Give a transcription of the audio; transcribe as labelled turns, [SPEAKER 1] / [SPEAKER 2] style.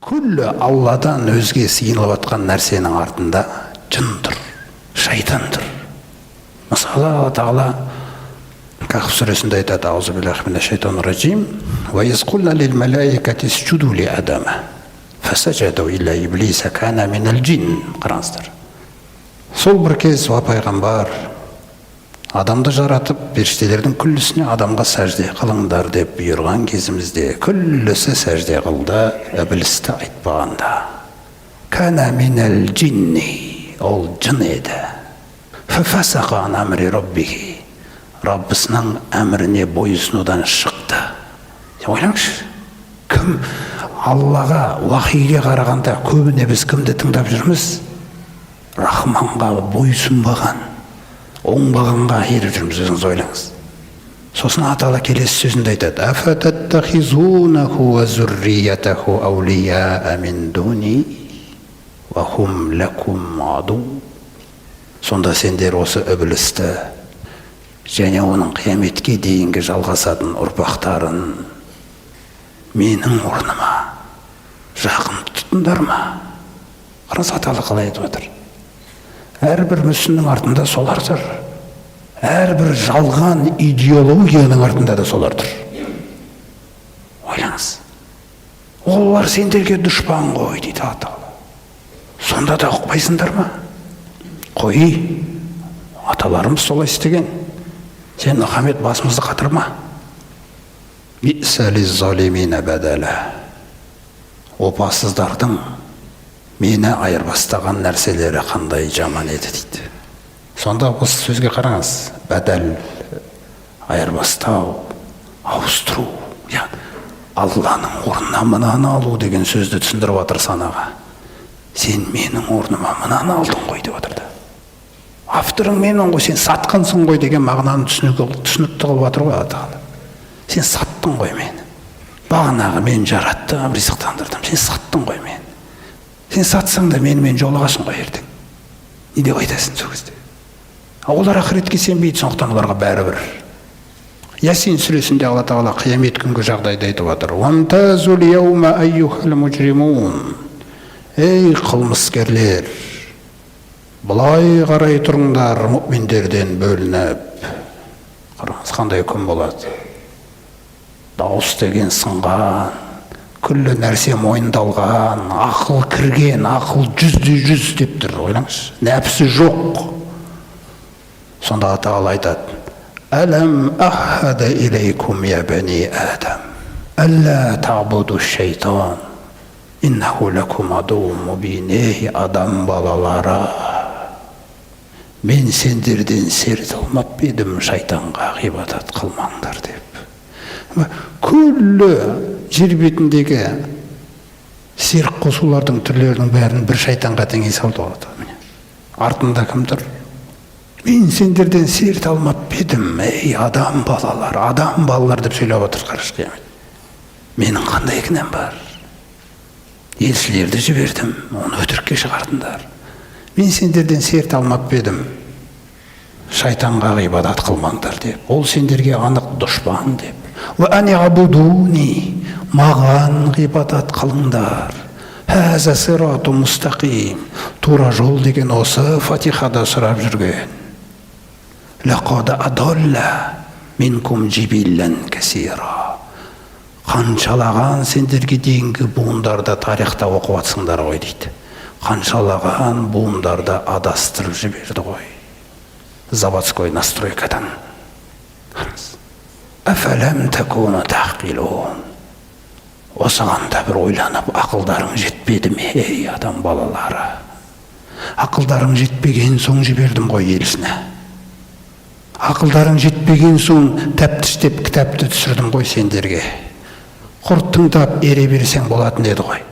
[SPEAKER 1] күллі Алладан өзге сыйынылып атқан нәрсенің артында жындыр, шайтанdır. Мысалы Алла Тағала Кахф сүресінде айтады: аузу биллахи минаш шайтанир раджим, ва изқулна лил малаикати исджуду ли адама фасажаду илля иблиса кана минал джин. Қараңыздар. Сол бір кез пайғамбар адамды жаратып, періштелердің күллісіне адамға сәжде қылыңдар деп бұйырған кезімізде күллісі сәжде қылды, іблісті айтпағанда. Кана минал джинни, ол жын еді. Фафасақа ан амри раббихи, Раббысының әміріне бойұсынудан шықты. Ойлаңызшы, кім Аллаға, уахиге қарағанда көбіне біз кімді тыңдап жүрміз? Рахманға бойұсынбаған, оңбағанға еріп жүрміз. Өзіңіз ойлаңыз. Сосын Атала келесі сөзінде айтады: афататтахизунаху ва зурриятаху аулия мин дуни ва хум лакум аду. Сонда сендер осы іблісті және оның қияметке дейінгі жалғасатын ұрпақтарын менің орныма жақын тұтыңдар ма? Қараңыз, Атала қалай айтып отыр. Әрбір мүсіннің артында солар тұр. Әрбір жалған идеологияның артында да солар тұр. Ойлаңыз. Олар сендерге дұшпан ғой дейді Атала. Сонда да ұқпайсыңдар ма? Қой, аталарымыз солай істеген. Сен Мұхаммед басымызды қатырма. Бисали залимина бадала. Опасыздардың мені айырбастаған нәрселері қандай жаман еді дейді. Сонда осы сөзге қараңыз. Бәдәл, айырбастау, ауыстыру. Алланың орнына мынаны алу деген сөзді түсіндіріп отыр санаға. Сен менің орныма мынаны алдың ғой деп отырды. Авторың менің ғой, сен сатқансың ғой деген мағынаны түсінікті қылып отыр ғой Атала. Сен саттың ғой мені. Бағанағы мен жараттым, ризықтандырдым. Сен саттың ғой мені. Сен сатсаң да менімен жолығасың ғой ертең. Не деп айтасың сол кезде? Олар ақыретке сенбейді, сондықтан оларға бәрібір. Ясин сүресінде Алла Тағала қиямет күнгі жағдайды айтып отыр. Вамтазул яума айюхал мужримун. Ей қылмыскерлер, бұлай қарай тұрыңдар, мүминдерден бөлініп. Қараңыз, қандай күн болады. Дауыс деген сынған, күллі нәрсе мойындалған, ақыл кірген, ақыл 100% деп тұр. Ойлаңыз, нәпсі жоқ. Сонда Тағала айтады: Әләм ахада илейкум я бәни Адам, әллә табуду шайтан, иннаху лакум адуум мубин. Ей адам балалары, мен сендерден серт алмап едім шайтанға ғибадат қылмаңдар деп. Күллі жер бетіндегі серік қосулардың түрлерінің бәрін бір шайтанға теңей салды. Артында кім тұр? Мен сендерден серт алмап едім, ей адам балалар деп сөйлеп отыр. Қараш қиямет. Менің қандай кінәм бар? Елшілерді жібердім, оны өтірікке шығардыңдар. Мен сендерден серт алмап едім, шайтанға ғибадат қылмаңдар деп. Ол сендерге анық дұшпан деп. Ва ани абудуни, маған ғибадат қылыңдар. Хаза сирату мустақим, тура жол деген осы Фатихада сұрап жүрген. Лақада адалла минкум жибиллан касира. Қаншалаған сендерге дейінгі буындарда тарихта оқып атсыңдар ғой дейді. Қаншалаған буындарда адастырып жіберді ғой. Заводской настройкадан. Афалам такуна тахқилун. Осыған да бір ойланып, ақылдарың жетпеді ме, ей адам балалары? Ақылдарың жетпеген соң жібердім ғой елшіні. Ақылдарың жетпеген соң тәптіштеп кітапты түсірдім ғой сендерге. Құр тыңдап ере берсең болатын еді ғой.